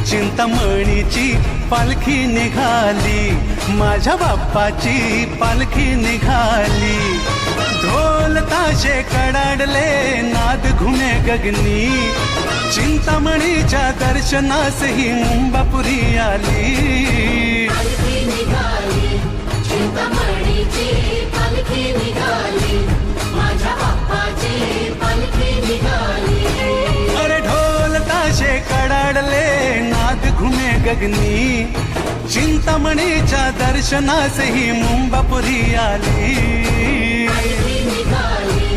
चिंतामणीची पालखी निघाली, माझ्या बाप्पाची पालखी निघाली. ढोल ताशे कडाडले, नाद घुमे गगनी, चिंतामणीच्या दर्शनास ही मुंबापुरी आली. पालखी निघाली, चिंतामणीची पालखी निघाली, माझ्या बाप्पाची पालखी निघाली. अरे ढोल ताशे कडाडले, नाद घुमे गगनी, चिंतामणीच्या दर्शनास ही मुंबापुरी आली. पालखी निघाली,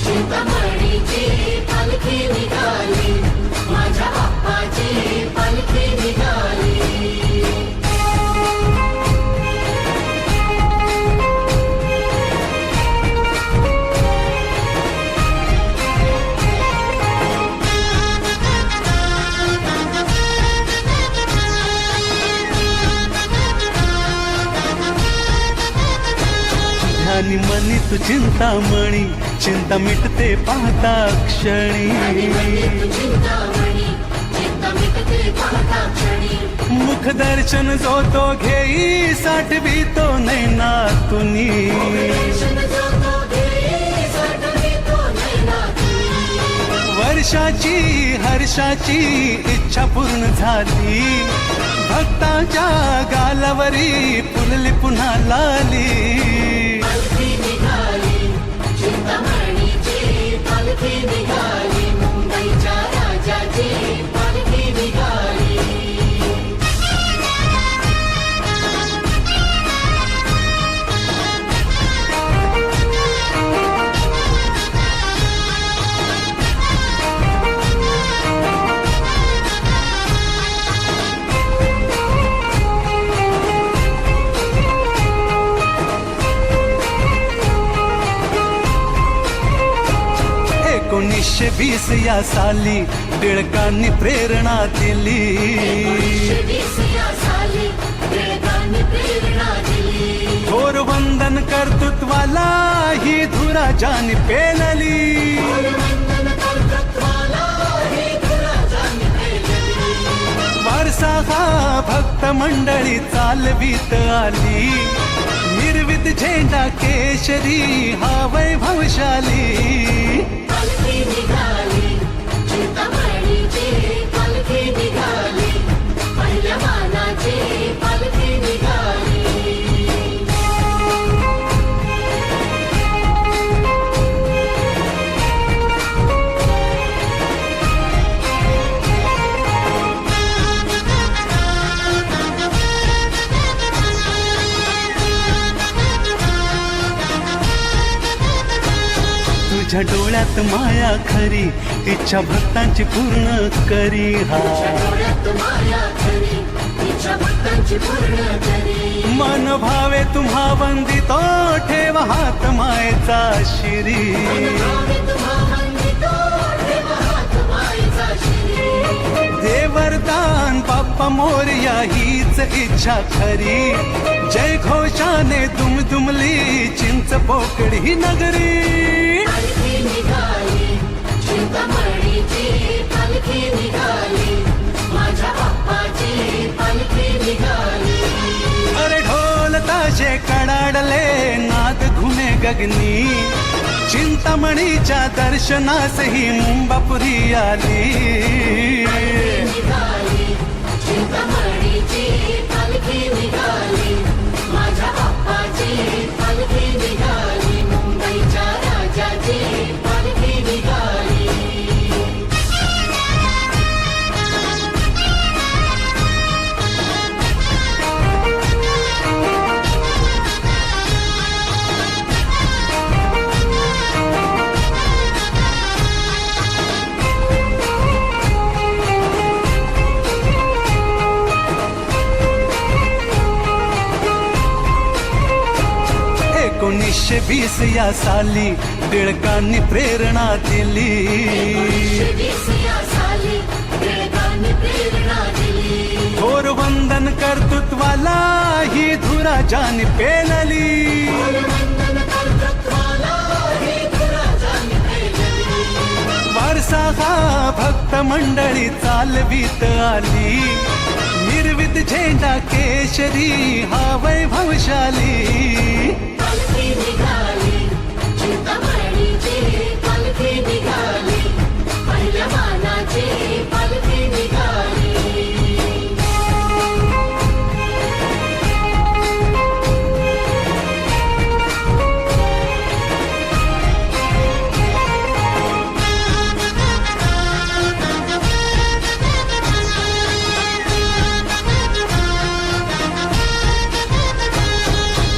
चिंतामणीची पालखी निघाली, माझ्या बाप्पाची पालखी निघाली. ध्यानी मनी तू चिंतामणी, चिंता मिटते पाहता क्षणी. चिंतामणी, चिंता मिटते पाहता क्षणी. मुख दर्शन जो तो घेई, साठवी तो नैनातुनी. दर्शन जो तो घेई, साठवी तो नैनातुनी. वर्षाची हर्षाची इच्छा पूर्ण झाली, भक्ताच्या गालावरी फुलली पुन्हा लाली. पालखी निघाली, चिंतामणीची पालखी निघाली, मुंबईच्या राजाची पालखी निघाली. एकोणीसशे 20 या साली टिळकांनी प्रेरणा दिली. 1920 या साली टिळकांनी प्रेरणा दिली. थोर वंदन कर्तृत्वाला ही धुरा जानी पेलली. वंदन कर्तृत्वाला ही धुराजानी पेलली. वारसा हा भक्त मंडळी चालवीत आली, निर्वित झेंडा केशरी हा वैभवशाली. पालखी निघाली, चिंतामणीची पालखी निघाली, पहिल्या मानाची पालखी निघाली. तुझ्या डोळ्यात माया खरी, इच्छा भक्तांची पूर्ण करी. हा डोळ्यात माया खरी, इच्छा भक्तांची पूर्ण करी. मन भावे तुम्हा वंदितो, ठेव हात मायेचा शिरी. भावे तुम्हा वंदितो, ठेव हात मायेचा शिरी. दे वरदान बाप्पा मोरया हीच इच्छा खरी. जय घोषाने दुमदुमली चिंच पोकळी नगरी. पालखी निघाली, चिंतामणीची पालखी निघाली, माझ्या बाप्पाची पालखी निघाली. अरे ढोल ताशे कडाडले, नाद घुमे गगनी, चिंतामणीच्या दर्शनास ही मुंबापुरी आली. निघाली, चिंतामणीची पालखी निघाली, माझ्या बाप्पाची पालखी निघाली, मुंबईच्या राजाची पालखी निघाली. एकोणीसशे 20 या साली टिळकांनी प्रेरणा दिली. 1920 या साली टिळकांनी प्रेरणा दिली. थोर वंदन कर्तृत्वाला ही धुरा जानी पेलली. वंदन कर्तृत्वाला ही धुराजानी पेलली. उत्साहा भक्त मंडळी चालवीत आली, निर्वित झेंडा केशरी हा वैभवशाली. पालखी निघाली, चिंतामणीची पालखी निघाली, पहिल्या मानाची पालखी निघाली.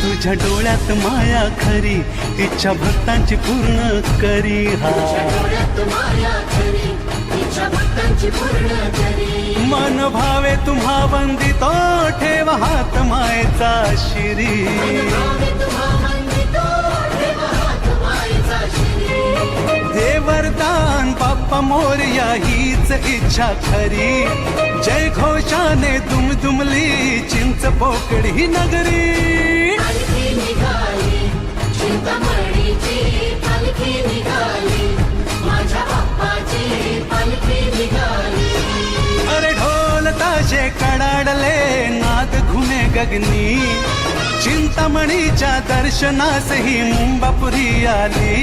तुझ्या डोळ्यात माया खरी, इच्छा भक्तांची पूर्ण करी. हा डोळ्यात माया खरी, इच्छा भक्तांची पूर्ण करी. मन भावे तुम्हा वंदितो, ठेव हात मायेचा शिरी. भावे तुम्हा वंदितो, ठेव हात मायेचा शिरी. दे वरदान बाप्पा मोरया हीच इच्छा खरी. जय घोषाने दुमदुमली चिंच पोकडी नगरी. पालखी निघाली, चिंतामणीची पालखी निघाली, माझ्या बाप्पाची पालखी निघाली. अरे ढोल ताशे कडाडले, नाद घुमे गगनी. चिंतामणीच्या दर्शनास ही मुंबापुरी आली.